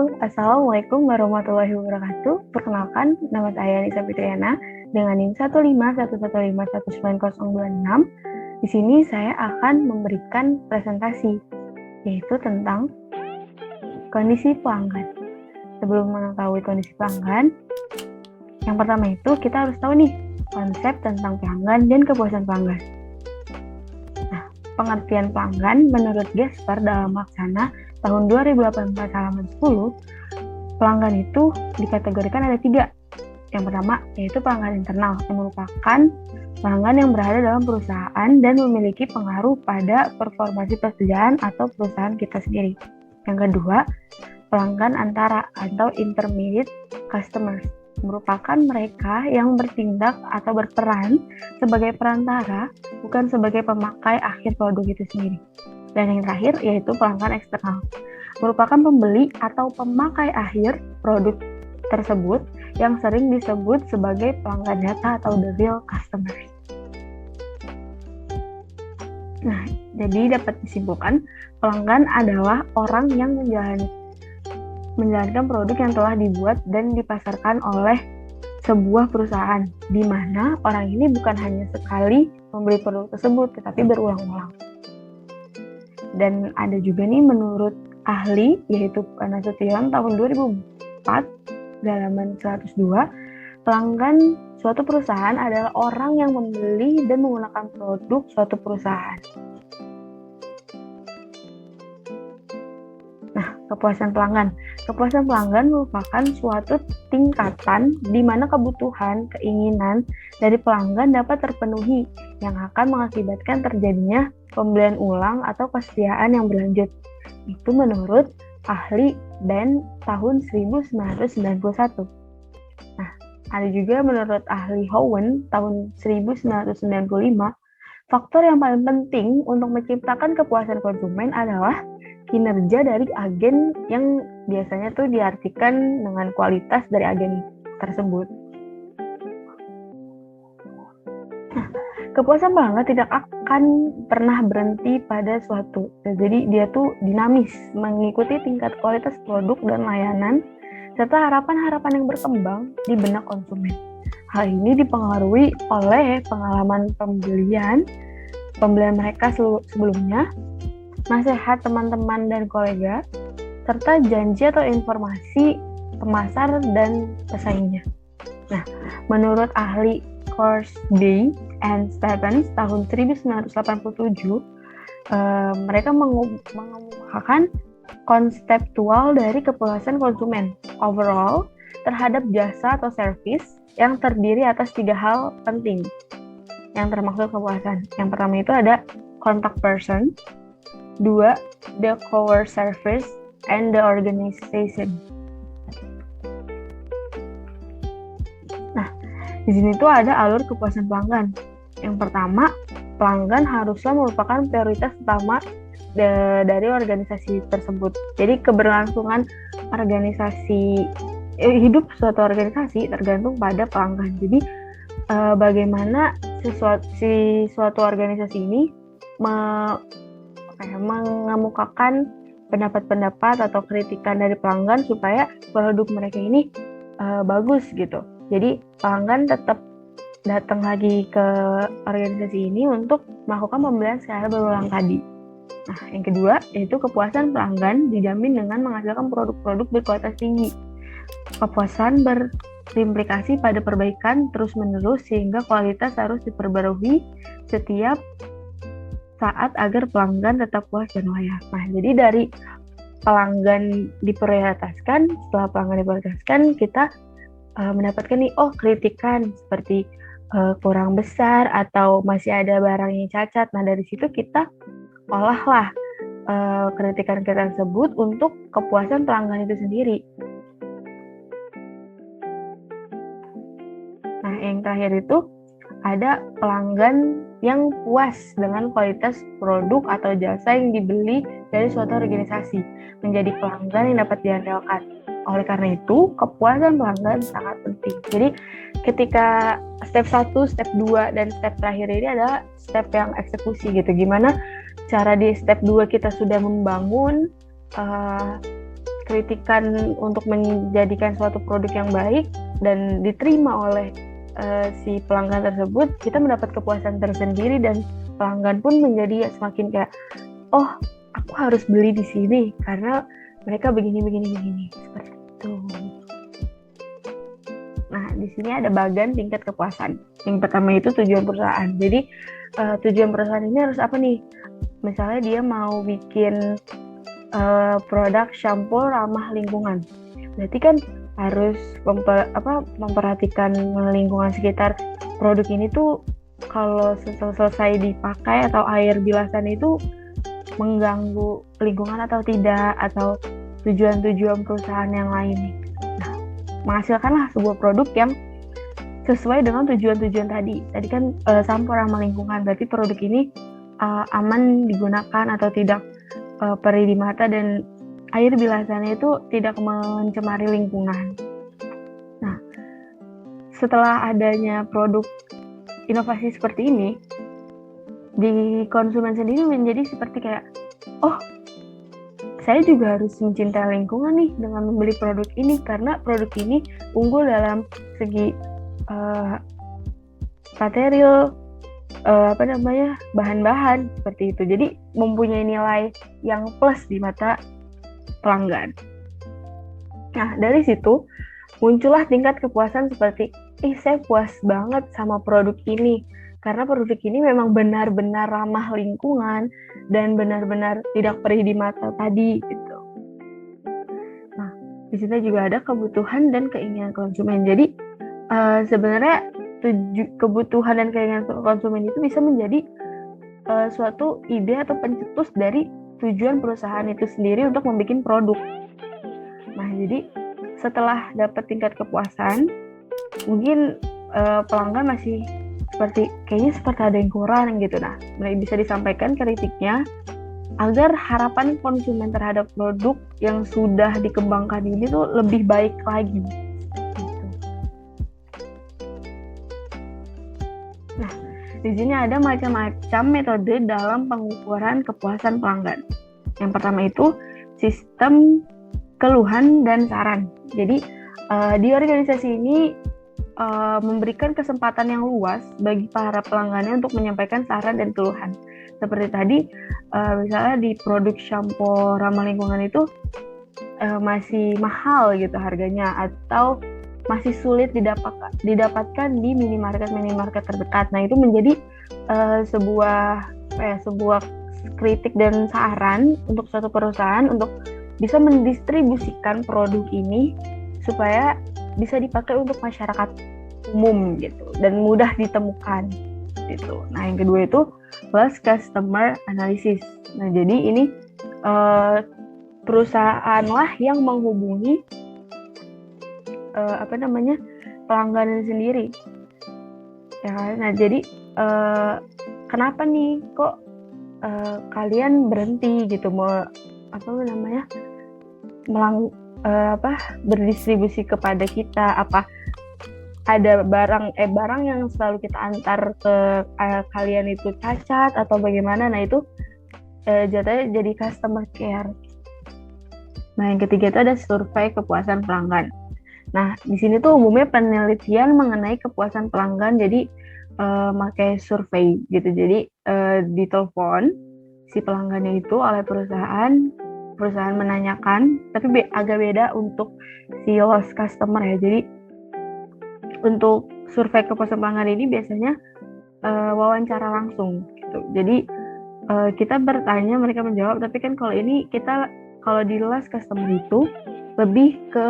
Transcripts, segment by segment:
Halo, Assalamualaikum warahmatullahi wabarakatuh. Perkenalkan, nama saya Nisa Fitriana dengan NIM 15115190026. Di sini saya akan memberikan presentasi, yaitu tentang kondisi pelanggan. Sebelum mengetahui kondisi pelanggan, yang pertama itu kita harus tahu nih konsep tentang pelanggan dan kepuasan pelanggan. Nah, pengertian pelanggan menurut Gesper dalam Laksana tahun 2018 halaman 10, pelanggan itu dikategorikan ada 3. Yang pertama yaitu pelanggan internal, yang merupakan pelanggan yang berada dalam perusahaan dan memiliki pengaruh pada performasi pekerjaan atau perusahaan kita sendiri. Yang kedua, pelanggan antara atau intermediate customers, merupakan mereka yang bertindak atau berperan sebagai perantara, bukan sebagai pemakai akhir produk itu sendiri. Dan yang terakhir yaitu pelanggan eksternal, merupakan pembeli atau pemakai akhir produk tersebut yang sering disebut sebagai pelanggan data atau the real customers. Nah, jadi dapat disimpulkan pelanggan adalah orang yang menjalankan produk yang telah dibuat dan dipasarkan oleh sebuah perusahaan, di mana orang ini bukan hanya sekali membeli produk tersebut, tetapi berulang-ulang. Dan ada juga nih menurut ahli, yaitu Nasution tahun 2004, halaman 102, pelanggan suatu perusahaan adalah orang yang membeli dan menggunakan produk suatu perusahaan. Nah, kepuasan pelanggan. Kepuasan pelanggan merupakan suatu tingkatan di mana kebutuhan, keinginan dari pelanggan dapat terpenuhi yang akan mengakibatkan terjadinya pembelian ulang atau kesetiaan yang berlanjut. Itu menurut ahli Ben tahun 1991. Nah, ada juga menurut ahli Howen tahun 1995, faktor yang paling penting untuk menciptakan kepuasan konsumen adalah kinerja dari agen yang biasanya tuh diartikan dengan kualitas dari agen tersebut. Nah, kepuasan pelanggan tidak akan pernah berhenti pada suatu. Jadi dia tuh dinamis, mengikuti tingkat kualitas produk dan layanan serta harapan-harapan yang berkembang di benak konsumen. Hal ini dipengaruhi oleh pengalaman pembelian mereka sebelumnya, nasihat teman-teman dan kolega, serta janji atau informasi pemasar dan pesaingnya. Nah, menurut ahli Korsby and Stevens tahun 1987, mereka mengemukakan konseptual dari kepuasan konsumen overall terhadap jasa atau service yang terdiri atas 3 hal penting yang termaksud kepuasan. Yang pertama itu ada contact person, 2, the core service, and the organization. Nah, di sini tuh ada alur kepuasan pelanggan. Yang pertama, pelanggan haruslah merupakan prioritas utama dari organisasi tersebut. Jadi keberlangsungan hidup suatu organisasi tergantung pada pelanggan. Jadi bagaimana suatu organisasi ini mengemukakan pendapat-pendapat atau kritikan dari pelanggan supaya produk mereka ini bagus gitu. Jadi pelanggan tetap datang lagi ke organisasi ini untuk melakukan pembelian secara berulang tadi. Nah, yang kedua yaitu kepuasan pelanggan dijamin dengan menghasilkan produk-produk berkualitas tinggi. Kepuasan berimplikasi pada perbaikan terus-menerus sehingga kualitas harus diperbarui setiap saat agar pelanggan tetap puas dan layak. Nah, jadi dari pelanggan diprioritaskan, setelah pelanggan diprioritaskan, kita mendapatkan nih, kritikan seperti kurang besar atau masih ada barang yang cacat. Nah, dari situ kita olahlah kritikan kita tersebut untuk kepuasan pelanggan itu sendiri. Nah, yang terakhir itu ada pelanggan yang puas dengan kualitas produk atau jasa yang dibeli dari suatu organisasi, menjadi pelanggan yang dapat diandalkan. Oleh karena itu, kepuasan pelanggan sangat penting. Jadi, ketika step 1, step 2, dan step terakhir ini adalah step yang eksekusi gitu. Gimana cara di step 2 kita sudah membangun kritikan untuk menjadikan suatu produk yang baik dan diterima oleh si pelanggan tersebut, kita mendapat kepuasan tersendiri dan pelanggan pun menjadi semakin kayak, oh aku harus beli di sini karena mereka begini seperti itu. Nah, di sini ada bagian tingkat kepuasan. Yang pertama itu tujuan perusahaan. Jadi tujuan perusahaan ini harus apa nih? Misalnya dia mau bikin produk shampoo ramah lingkungan. Berarti kan harus memperhatikan lingkungan sekitar produk ini tuh kalau selesai dipakai atau air bilasan itu mengganggu lingkungan atau tidak, atau tujuan-tujuan perusahaan yang lain. Nah, menghasilkanlah sebuah produk yang sesuai dengan tujuan-tujuan tadi. Tadi kan shampoo ramah lingkungan, berarti produk ini aman digunakan atau tidak perih di mata dan air bilasannya itu tidak mencemari lingkungan. Nah, setelah adanya produk inovasi seperti ini, di konsumen sendiri menjadi seperti kayak, oh, saya juga harus mencintai lingkungan nih dengan membeli produk ini karena produk ini unggul dalam segi material, bahan-bahan seperti itu. Jadi mempunyai nilai yang plus di mata pelanggan. Nah, dari situ muncullah tingkat kepuasan seperti, saya puas banget sama produk ini karena produk ini memang benar-benar ramah lingkungan dan benar-benar tidak perih di mata tadi gitu. Nah, di sini juga ada kebutuhan dan keinginan konsumen. Jadi sebenarnya kebutuhan dan keinginan konsumen itu bisa menjadi suatu ide atau pencetus dari tujuan perusahaan itu sendiri untuk membuat produk. Nah, jadi setelah dapat tingkat kepuasan, mungkin pelanggan masih kayaknya seperti ada yang kurang gitu. Nah, bisa disampaikan kritiknya agar harapan konsumen terhadap produk yang sudah dikembangkan ini tuh lebih baik lagi. Gitu. Nah, di sini ada macam-macam metode dalam pengukuran kepuasan pelanggan. Yang pertama itu sistem keluhan dan saran. Jadi di organisasi ini memberikan kesempatan yang luas bagi para pelanggannya untuk menyampaikan saran dan keluhan. Seperti tadi, misalnya di produk shampoo ramah lingkungan itu masih mahal gitu harganya, atau masih sulit didapatkan di minimarket terdekat. Nah, itu menjadi sebuah kritik dan saran untuk suatu perusahaan untuk bisa mendistribusikan produk ini supaya bisa dipakai untuk masyarakat umum gitu dan mudah ditemukan gitu. Nah, yang kedua itu plus customer analysis. Nah, jadi ini perusahaanlah yang menghubungi pelanggan sendiri. Ya, nah jadi kenapa nih kok kalian berhenti gitu mau berdistribusi kepada kita? Apa ada barang yang selalu kita antar ke kalian itu cacat atau bagaimana? Nah, itu jatuhnya jadi customer care. Nah, yang ketiga itu ada survei kepuasan pelanggan. Nah, di sini tuh umumnya penelitian mengenai kepuasan pelanggan, jadi pakai survei gitu. Jadi ditelepon si pelanggannya itu oleh perusahaan menanyakan, tapi agak beda untuk si lost customer ya. Jadi untuk survei kepuasan pelanggan ini biasanya wawancara langsung gitu. Jadi kita bertanya, mereka menjawab, tapi kan kalau ini kalau di lost customer itu lebih ke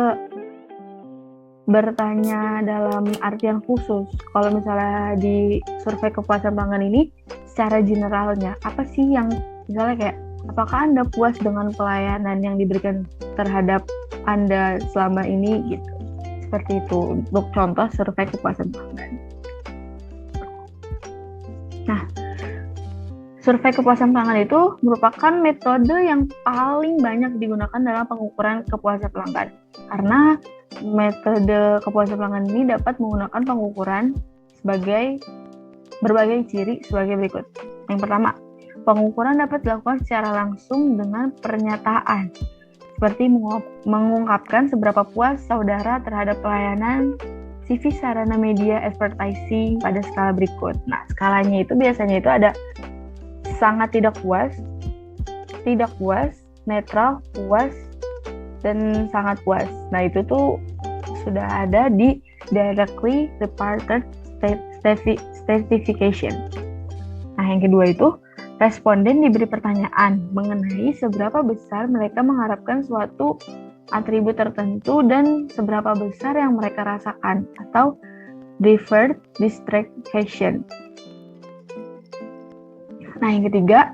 bertanya dalam artian khusus. Kalau misalnya di survei kepuasan pelanggan ini secara generalnya, apa sih yang misalnya kayak apakah Anda puas dengan pelayanan yang diberikan terhadap Anda selama ini gitu. Seperti itu untuk contoh survei kepuasan pelanggan. Nah, survei kepuasan pelanggan itu merupakan metode yang paling banyak digunakan dalam pengukuran kepuasan pelanggan. Karena metode kepuasan pelanggan ini dapat menggunakan pengukuran sebagai berbagai ciri sebagai berikut. Yang pertama, pengukuran dapat dilakukan secara langsung dengan pernyataan. seperti mengungkapkan seberapa puas saudara terhadap pelayanan CV sarana media advertising pada skala berikut. Nah, skalanya itu biasanya itu ada sangat tidak puas, netral, puas, dan sangat puas. Nah, itu tuh sudah ada di directly reported stratification. Nah, yang kedua itu responden diberi pertanyaan mengenai seberapa besar mereka mengharapkan suatu atribut tertentu dan seberapa besar yang mereka rasakan, atau deferred distraction. Nah, yang ketiga,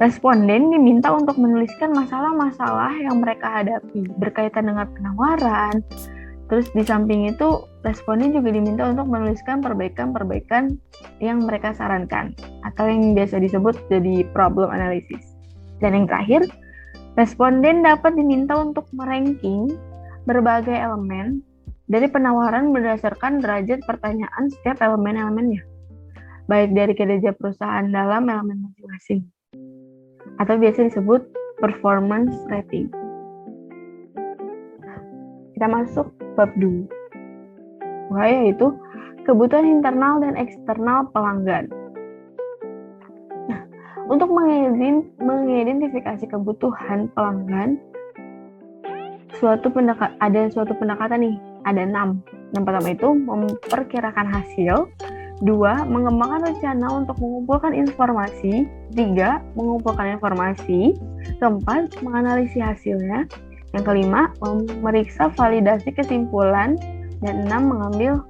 responden diminta untuk menuliskan masalah-masalah yang mereka hadapi berkaitan dengan penawaran. Terus di samping itu, responden juga diminta untuk menuliskan perbaikan-perbaikan yang mereka sarankan, atau yang biasa disebut jadi problem analysis. Dan yang terakhir, responden dapat diminta untuk meranking berbagai elemen dari penawaran berdasarkan derajat pertanyaan setiap elemen-elemennya, baik dari kinerja perusahaan dalam elemen masing-masing, atau biasa disebut performance rating. Kita masuk bab 2, yaitu kebutuhan internal dan eksternal pelanggan. Nah, untuk mengidentifikasi kebutuhan pelanggan, ada suatu pendekatan nih, ada 6. Yang pertama itu memperkirakan hasil, 2. Mengembangkan rencana untuk mengumpulkan informasi, 3. Mengumpulkan informasi, 4. Menganalisis hasilnya, yang kelima, memeriksa validasi kesimpulan, dan 6. Mengambil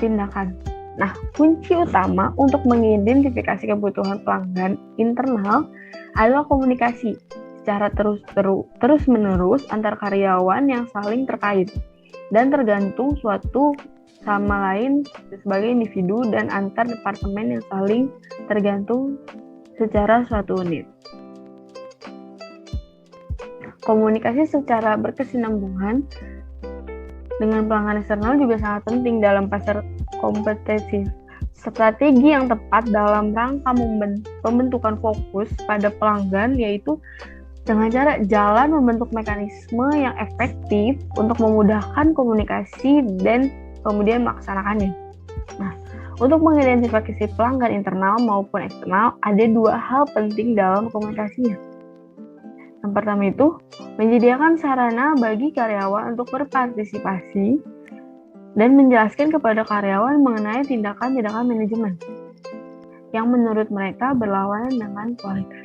tindakan. Nah, kunci utama untuk mengidentifikasi kebutuhan pelanggan internal adalah komunikasi secara terus-menerus antar karyawan yang saling terkait dan tergantung suatu sama lain sebagai individu dan antar departemen yang saling tergantung secara suatu unit. Komunikasi secara berkesinambungan dengan pelanggan eksternal juga sangat penting dalam pasar kompetitif. Strategi yang tepat dalam rangka pembentukan fokus pada pelanggan yaitu dengan cara jalan membentuk mekanisme yang efektif untuk memudahkan komunikasi dan kemudian melaksanakannya. Nah, untuk mengidentifikasi pelanggan internal maupun eksternal, ada 2 hal penting dalam komunikasinya. Yang pertama itu, menyediakan sarana bagi karyawan untuk berpartisipasi dan menjelaskan kepada karyawan mengenai tindakan-tindakan manajemen yang menurut mereka berlawanan dengan kualitas.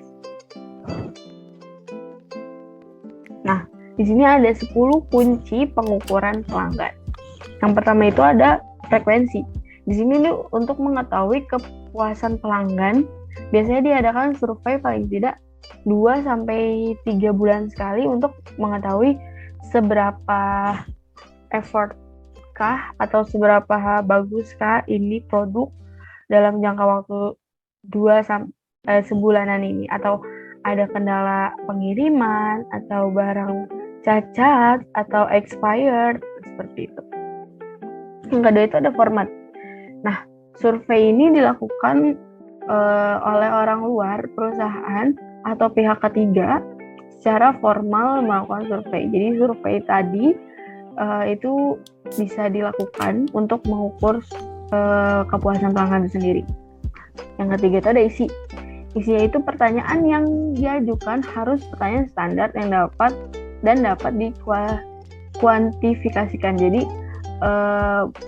Nah, di sini ada 10 kunci pengukuran pelanggan. Yang pertama itu ada frekuensi. Di sini untuk mengetahui kepuasan pelanggan, biasanya diadakan survei paling tidak 2-3 bulan sekali untuk mengetahui seberapa effortkah atau seberapa baguskah ini produk dalam jangka waktu 2-sebulanan ini, atau ada kendala pengiriman atau barang cacat atau expired seperti itu. Yang kedua itu ada format. Nah, survei ini dilakukan oleh orang luar perusahaan atau pihak ketiga secara formal melakukan survei. Jadi survei tadi itu bisa dilakukan untuk mengukur kepuasan pelanggan itu sendiri. Yang ketiga itu ada isi. Isinya itu pertanyaan yang diajukan harus pertanyaan standar yang dapat dikuantifikasikan. Jadi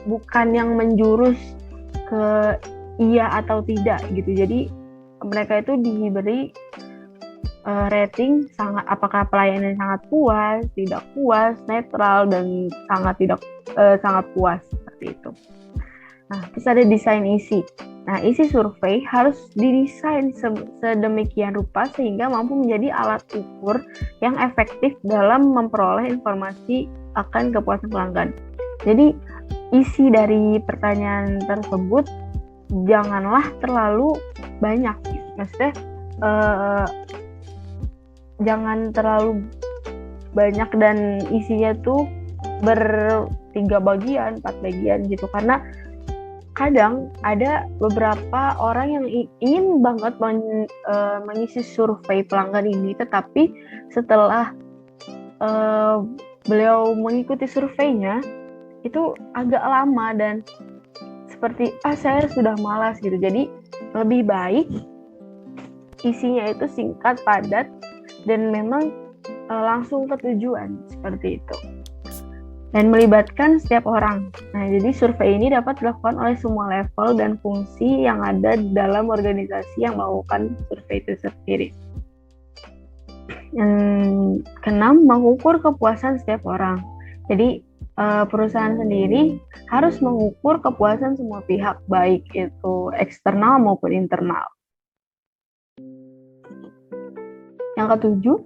bukan yang menjurus ke iya atau tidak gitu. Jadi mereka itu diberi rating apakah pelayanan sangat puas, tidak puas, netral, dan sangat puas seperti itu. Nah, terus ada desain isi. Nah, isi survei harus didesain sedemikian rupa sehingga mampu menjadi alat ukur yang efektif dalam memperoleh informasi akan kepuasan pelanggan. Jadi, isi dari pertanyaan tersebut janganlah terlalu banyak. Maksudnya, jangan terlalu banyak dan isinya tuh 3 bagian, 4 bagian gitu. Karena kadang ada beberapa orang yang ingin banget mengisi survei pelanggan ini, tetapi setelah beliau mengikuti surveinya itu agak lama dan seperti saya sudah malas gitu. Jadi lebih baik isinya itu singkat, padat, dan memang langsung ke tujuan seperti itu. Dan melibatkan setiap orang. Nah, jadi survei ini dapat dilakukan oleh semua level dan fungsi yang ada dalam organisasi yang melakukan survei itu sendiri. Yang keenam, mengukur kepuasan setiap orang. Jadi perusahaan sendiri harus mengukur kepuasan semua pihak, baik itu eksternal maupun internal. Yang ketujuh,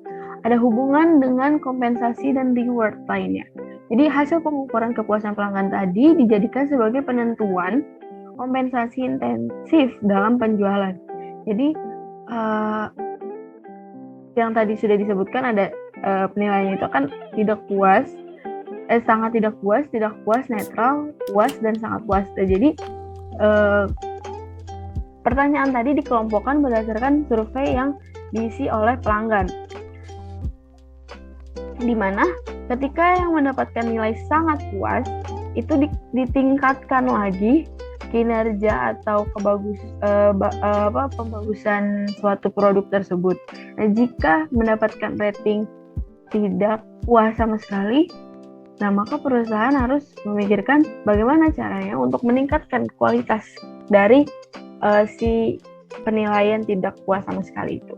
ada hubungan dengan kompensasi dan reward lainnya. Jadi hasil pengukuran kepuasan pelanggan tadi dijadikan sebagai penentuan kompensasi intensif dalam penjualan. Jadi yang tadi sudah disebutkan ada penilaiannya itu kan tidak puas, sangat tidak puas, netral, puas, dan sangat puas. Jadi pertanyaan tadi dikelompokkan berdasarkan survei yang diisi oleh pelanggan, di mana ketika yang mendapatkan nilai sangat puas itu ditingkatkan lagi kinerja atau pembagusan suatu produk tersebut. Nah, jika mendapatkan rating tidak puas sama sekali, nah maka perusahaan harus memikirkan bagaimana caranya untuk meningkatkan kualitas dari si penilaian tidak puas sama sekali itu.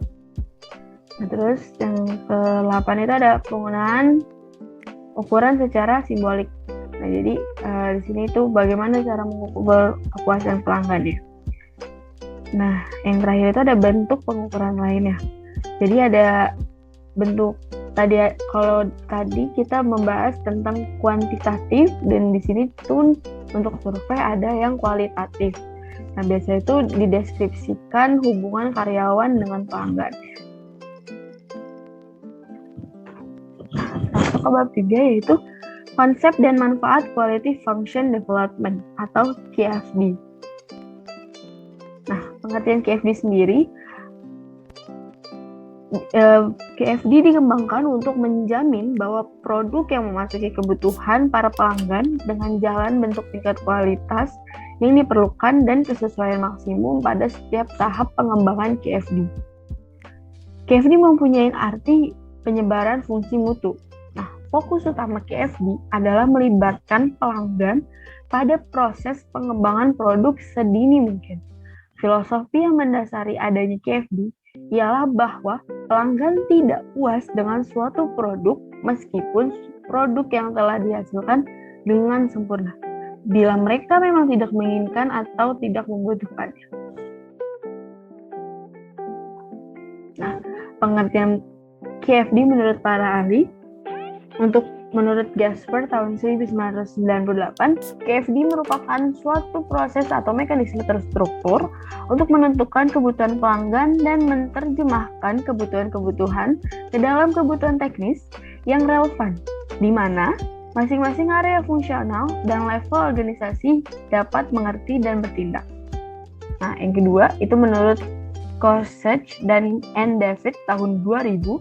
Nah, terus yang ke-8 itu ada penggunaan ukuran secara simbolik. Nah, jadi di sini itu bagaimana cara mengukur kepuasan pelanggan ya. Nah, yang terakhir itu ada bentuk pengukuran lainnya. Jadi ada bentuk kalau tadi kita membahas tentang kuantitatif, dan di sini tuh untuk survei ada yang kualitatif. Nah, biasanya itu dideskripsikan hubungan karyawan dengan pelanggan. Masuk ke bab 3 yaitu konsep dan manfaat Quality Function Development atau QFD. Nah, pengertian QFD sendiri, QFD dikembangkan untuk menjamin bahwa produk yang memasuki kebutuhan para pelanggan dengan jalan bentuk tingkat kualitas yang diperlukan dan kesesuaian maksimum pada setiap tahap pengembangan QFD. QFD mempunyai arti penyebaran fungsi mutu. Nah, fokus utama QFD adalah melibatkan pelanggan pada proses pengembangan produk sedini mungkin. Filosofi yang mendasari adanya QFD ialah bahwa pelanggan tidak puas dengan suatu produk meskipun produk yang telah dihasilkan dengan sempurna, bila mereka memang tidak menginginkan atau tidak membutuhkannya. Nah, pengertian QFD menurut para ahli, menurut Gasper tahun 1998, QFD merupakan suatu proses atau mekanisme terstruktur untuk menentukan kebutuhan pelanggan dan menerjemahkan kebutuhan-kebutuhan ke dalam kebutuhan teknis yang relevan, di mana masing-masing area fungsional dan level organisasi dapat mengerti dan bertindak. Nah, yang kedua itu menurut Korsech dan David tahun 2000,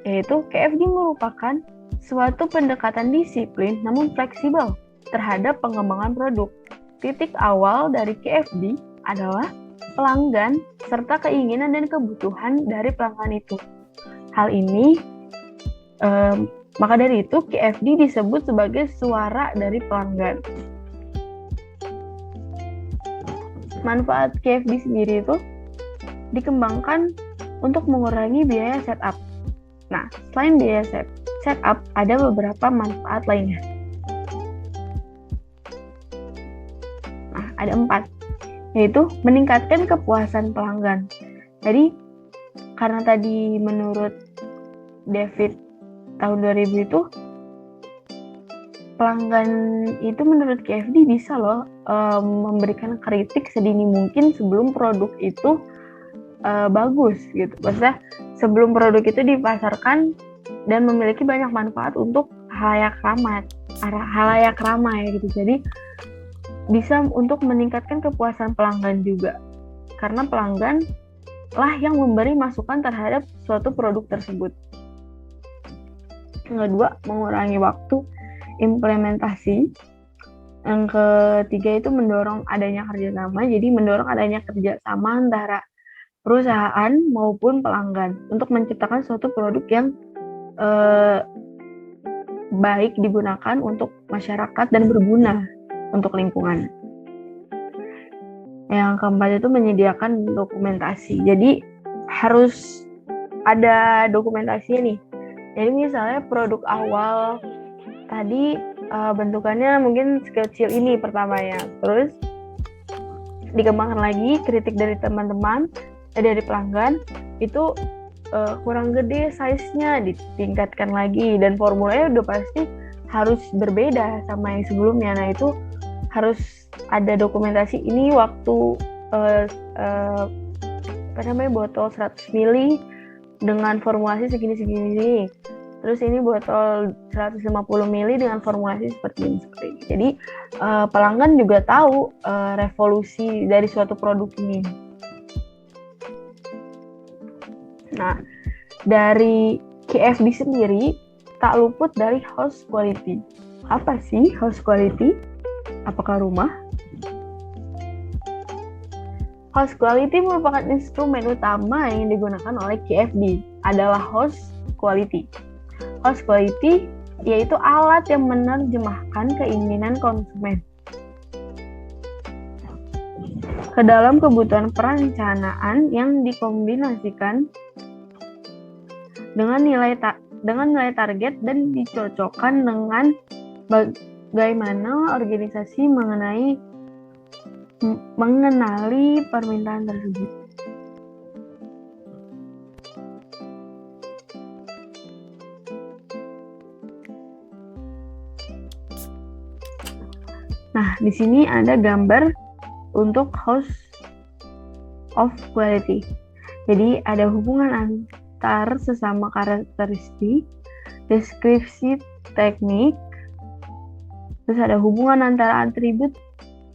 yaitu QFD merupakan suatu pendekatan disiplin namun fleksibel terhadap pengembangan produk. Titik awal dari QFD adalah pelanggan serta keinginan dan kebutuhan dari pelanggan itu. Hal ini, maka dari itu QFD disebut sebagai suara dari pelanggan. Manfaat QFD sendiri itu dikembangkan untuk mengurangi biaya setup. Nah, selain biaya setup, ada beberapa manfaat lainnya. Nah, ada 4, yaitu meningkatkan kepuasan pelanggan. Jadi, karena tadi menurut David tahun 2000 itu, pelanggan itu menurut QFD bisa loh memberikan kritik sedini mungkin sebelum produk itu bagus gitu. Maksudnya sebelum produk itu dipasarkan dan memiliki banyak manfaat untuk halayak ramai gitu. Jadi bisa untuk meningkatkan kepuasan pelanggan juga. Karena pelanggan lah yang memberi masukan terhadap suatu produk tersebut. Yang kedua, mengurangi waktu implementasi. Yang ketiga itu mendorong adanya kerjasama. Jadi mendorong adanya kerjasama antara perusahaan maupun pelanggan untuk menciptakan suatu produk yang baik digunakan untuk masyarakat dan berguna untuk lingkungan. Yang keempat itu menyediakan dokumentasi. Jadi harus ada dokumentasinya nih. Jadi misalnya produk awal tadi bentukannya mungkin sekecil ini pertamanya, terus dikembangkan lagi, kritik dari teman-teman, dari pelanggan itu kurang gede size-nya, ditingkatkan lagi, dan formulanya udah pasti harus berbeda sama yang sebelumnya. Nah itu harus ada dokumentasi, ini waktu botol 100 ml dengan formulasi segini. Terus ini botol 150 ml dengan formulasi seperti ini. Jadi pelanggan juga tahu revolusi dari suatu produk ini. Nah, dari KFD sendiri tak luput dari house quality. Apa sih house quality? Apakah rumah? House quality merupakan instrumen utama yang digunakan oleh KFD adalah house quality. House quality yaitu alat yang menerjemahkan keinginan konsumen ke dalam kebutuhan perencanaan yang dikombinasikan dengan nilai target dan dicocokkan dengan bagaimana organisasi mengenali permintaan tersebut. Nah, di sini ada gambar untuk house of quality. Jadi ada hubungan antar sesama karakteristik, deskripsi teknik, terus ada hubungan antara atribut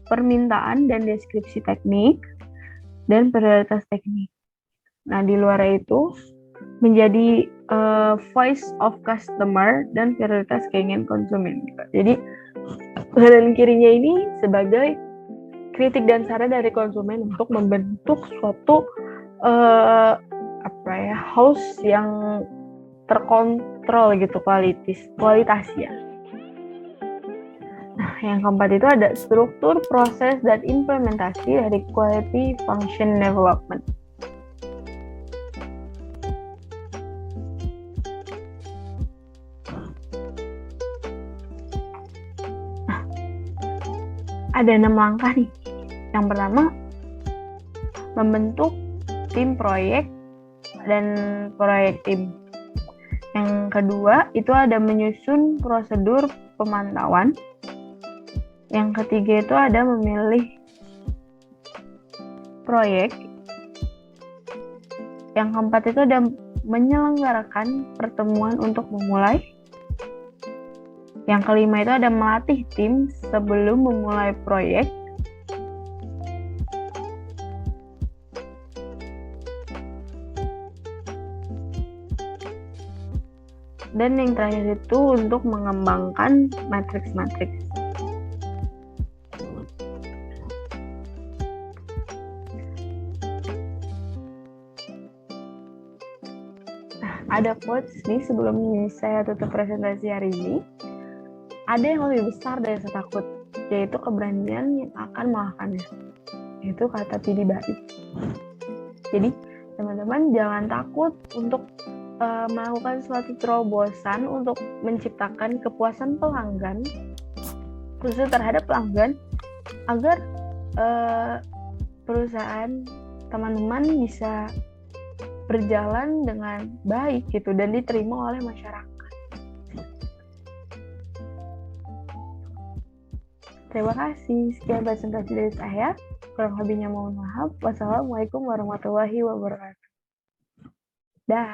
permintaan dan deskripsi teknik, dan prioritas teknik. Nah, di luar itu menjadi voice of customer dan prioritas keinginan konsumen. Jadi kanan kirinya ini sebagai kritik dan saran dari konsumen untuk membentuk suatu house yang terkontrol gitu kualitasnya. Nah, yang keempat itu ada struktur, proses, dan implementasi dari quality function development. Nah, ada 6 langkah nih. Yang pertama, membentuk tim proyek dan proyek tim. Yang kedua, itu ada menyusun prosedur pemantauan. Yang ketiga itu ada memilih proyek. Yang keempat itu ada menyelenggarakan pertemuan untuk memulai. Yang kelima itu ada melatih tim sebelum memulai proyek. Dan yang terakhir itu untuk mengembangkan matriks-matriks. Nah, ada quotes nih sebelum saya tutup presentasi hari ini. Ada yang lebih besar dari rasa takut, yaitu keberanian yang akan melakukannya. Itu kata Pidi Bait. Jadi, teman-teman jangan takut untuk melakukan suatu terobosan untuk menciptakan kepuasan pelanggan, khususnya terhadap pelanggan, agar perusahaan teman-teman bisa berjalan dengan baik gitu dan diterima oleh masyarakat. Terima kasih. Sekian presentasi dari saya. Kurang lebihnya mohon maaf. Wassalamualaikum warahmatullahi wabarakatuh. Dah.